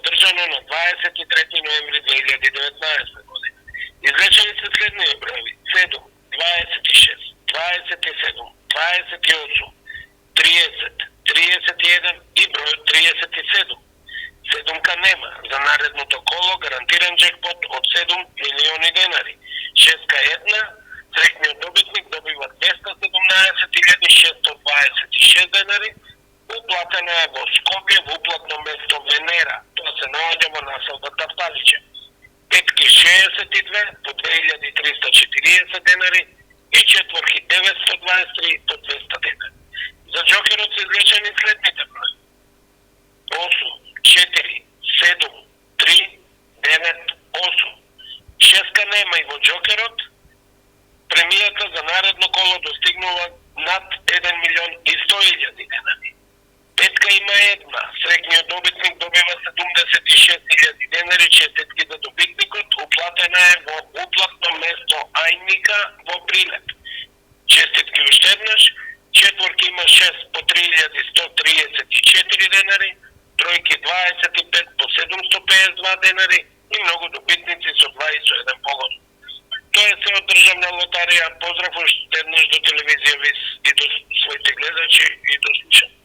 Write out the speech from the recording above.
одржано на 23 ноември 2019 година. Извлечени са следния броеви: 7, 26, 27, 28, 30, 31 и броят 37. Седумка нема. За наредното коло гарантиран джекпот от 7 милиони денари. Шестка една. Средниот добитник добива 217.626 денари. Уплатена е во Скопје во уплатно место Венера. Тоа се наоѓа во населбата Паличе. Петки 62 по 2340 денари и четворки 923 по 200 денари. За джокерот се извлечени следните брои: 8, 4, 7, 3, 9, 8. Шестка нема и во джокерот. Премијата за наредно коло достигнува над 1 милион и 100.000 денари. Петка има една. Средниот добитник добива 76.000 денари. Честитки за добитникот. Уплатена е во уплатно место Ајника во Прилеп. Честитки уште еднаш. Четворки има 6 по 3134 денари. Тројки 25 по 752 денари и многу добитници со 21 погоди. Тоа е се од државна лотарија. Поздрав уште еднаш до телевизија ВИС и до своите гледачи и до слушање.